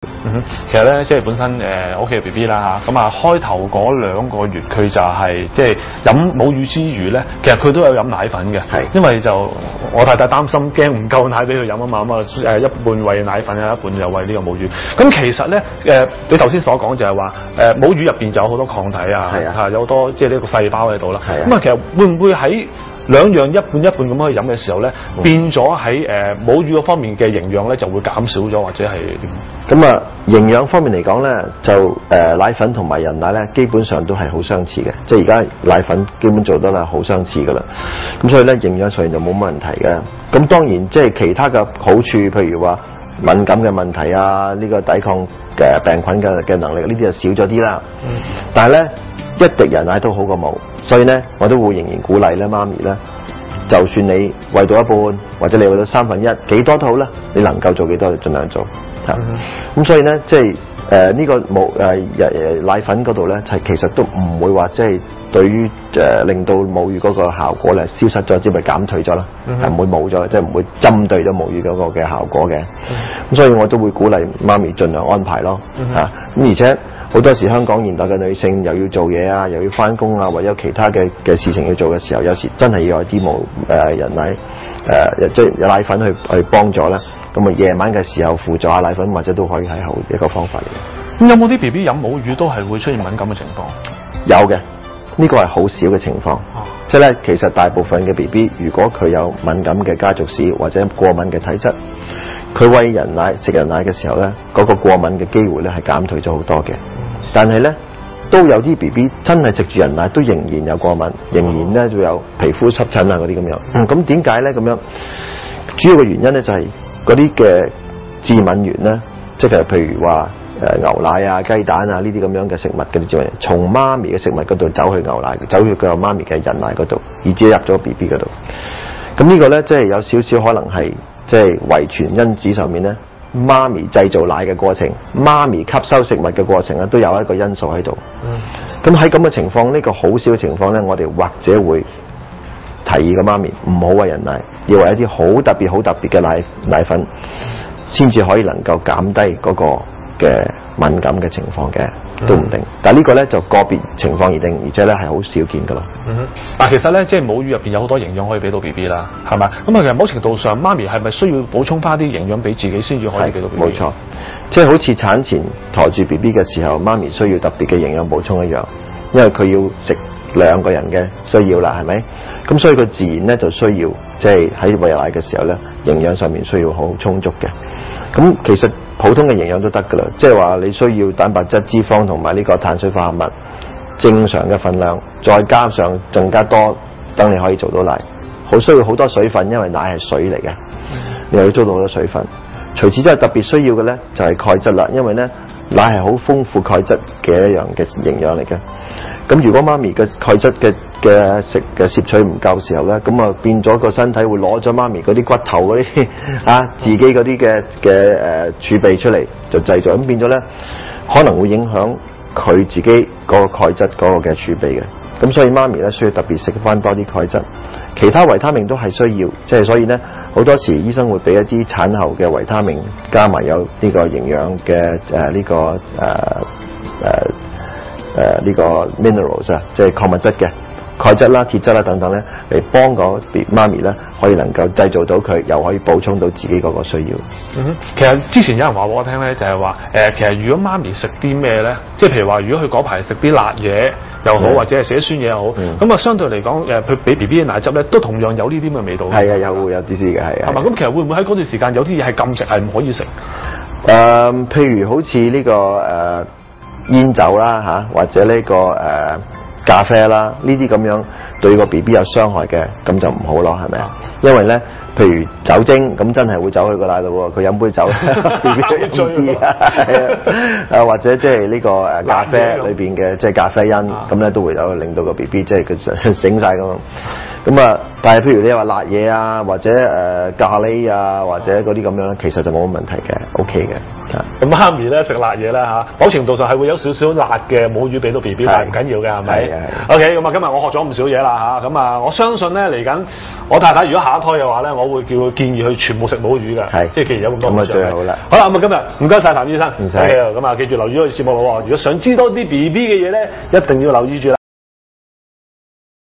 其實咧，即係本身屋企嘅 B B 啦嚇，咁啊開頭嗰2個月佢就係即係飲母乳之餘咧，其實佢都有飲奶粉嘅，係因為就我太太擔心驚唔夠奶俾佢飲啊嘛，咁啊一半餵奶粉，有一半就餵呢個母乳。咁其實咧你頭先所講就係話母乳入邊就有好多抗體啊，係啊，有好多即係呢個細胞喺度啦。係啊，咁啊其實會唔會喺兩樣一半一半咁去飲嘅時候咧，變咗喺母乳嗰方面嘅營養咧就會減少咗，或者係點？咁啊，營養方面嚟講咧，就奶粉同埋人奶咧，基本上都係好相似嘅，即係而家奶粉基本做得啦好相似噶啦。咁所以咧，營養上就冇乜問題嘅。咁當然即係其他嘅好處，譬如話敏感嘅問題啊，呢個抵抗病菌嘅能力，呢啲就少咗啲啦。但係咧，一滴人奶都好過冇。所以咧，我都會仍然鼓勵咧，媽咪咧，就算你餵到一半，或者你餵到1/3，幾多都好啦，你能夠做幾多就盡量做嚇。咁所以咧，即係呢個奶粉嗰度咧，其實都唔會話即係對於令到母乳嗰個效果咧消失咗，只係減退咗啦，係唔會冇咗，即係唔會針對咗母乳嗰個嘅效果嘅。咁所以我都會鼓勵媽咪盡量安排咯嚇。咁而且好多時香港現代嘅女性又要做嘢啊，又要返工啊，或者有其他嘅事情要做嘅時候，有時真係要有啲人奶即係有奶粉去幫助啦。咁啊夜晚嘅時候輔助下奶粉，或者都可以係好一個方法嚟嘅。咁有冇啲 B B 飲母乳都係會出現敏感嘅情況？有嘅，呢個係好少嘅情況。即係咧，其實大部分嘅 B B 如果佢有敏感嘅家族史或者過敏嘅體質，佢餵人奶食人奶嘅時候咧，嗰個過敏嘅機會咧係減退咗好多嘅。但係咧，都有啲 B B 真係食住人奶都仍然有過敏，仍然咧會有皮膚濕疹啊嗰啲咁樣。咁點解咧咁樣？主要嘅原因咧就係嗰啲嘅致敏源咧，即係譬如話牛奶啊、雞蛋啊呢啲咁樣嘅食物嘅致敏源，從媽咪嘅食物嗰度走去牛奶，走去佢媽咪嘅人奶嗰度，而至入咗 B B 嗰度。咁呢個咧即係有少少可能係即係遺傳因子上面咧。媽咪製造奶嘅過程，媽咪吸收食物嘅過程咧，都有一個因素喺度。咁喺咁嘅情況，呢個好少嘅情況咧，我哋或者會提議個媽咪唔好餵人奶，要餵一啲好特別嘅奶粉，先至可以能夠減低嗰個嘅敏感嘅情況嘅，都唔定。但係呢個咧就個別情況而定，而且咧係好少見噶咯。但其實咧，即係母乳入邊有好多營養可以俾到 B B 啦，係咪？咁啊，其實某程度上，媽咪係咪需要補充翻啲營養俾自己先至可以俾到 B B？冇錯，即係好似產前抬住 B B 嘅時候，媽咪需要特別嘅營養補充一樣，因為佢要食2個人嘅需要啦，係咪？咁所以佢自然咧就需要即係喺餵奶嘅時候咧，營養上面需要好充足嘅。咁其實普通嘅營養都得㗎啦，即係話你需要蛋白質、脂肪同埋呢個碳水化合物正常嘅份量，再加上更加多，等你可以做到奶。好需要好多水分，因為奶係水嚟嘅，你又要做到好多水分。除此之外，特別需要嘅咧就係鈣質啦，因為咧奶係好豐富鈣質嘅一樣嘅營養嚟嘅。咁如果媽咪嘅鈣質嘅攝取唔夠時候咧，咁啊變咗個身體會攞咗媽咪嗰啲骨頭嗰啲自己嗰啲嘅儲備出嚟就製造，咁變咗咧可能會影響佢自己嗰個鈣質嗰個嘅儲備嘅。咁所以媽咪咧需要特別食翻多啲鈣質，其他維他命都係需要，即係所以咧好多時醫生會俾一啲產後嘅維他命加埋有呢個營養嘅呢個 minerals 啊，即係礦物質嘅鈣質啦、鐵質啦等等咧，嚟幫個媽咪咧可以能夠製造到佢，又可以補充到自己嗰個需要。其實之前有人話俾我聽咧，就係話其實如果媽咪食啲咩咧，即係譬如話如果佢嗰排食啲辣嘢又好，或者係食啲酸嘢又好，咁啊相對嚟講佢俾 B B 嘅奶汁咧，都同樣有呢啲咁嘅味道。係啊，有啲嘅係啊。係嘛？咁其實會唔會喺嗰段時間有啲嘢係禁食，係唔可以食？譬如好似呢個煙酒啦或者呢個咖啡啦，呢啲咁樣對個 B B 有傷害嘅，咁就唔好咯，係咪？因為咧，譬如酒精咁真係會走去個奶度喎，佢飲杯酒 ，B B 醉啲啊，或者即係呢個咖啡裏邊嘅即係咖啡因，咁咧都會有令到個 B B 即係佢醒晒咁。咁啊，但係譬如你話辣嘢啊，或者咖喱啊，或者嗰啲咁樣咧，其實就冇乜問題嘅 ，OK 嘅。咁媽咪咧食辣嘢啦嚇，某程度上係會有少少辣嘅母乳俾到 B B，但係唔緊要嘅係咪？OK，咁啊今日我學咗唔少嘢啦嚇，咁啊我相信咧嚟緊我太太如果下一胎嘅話咧，我會建議佢全部食母乳嘅，即係既然有咁多。咁啊最好啦。好啦，咁啊今日唔該晒譚醫生，唔使。咁啊記住留意呢個節目咯喎，如果想知多啲 B B 嘅嘢咧，一定要留意住啦。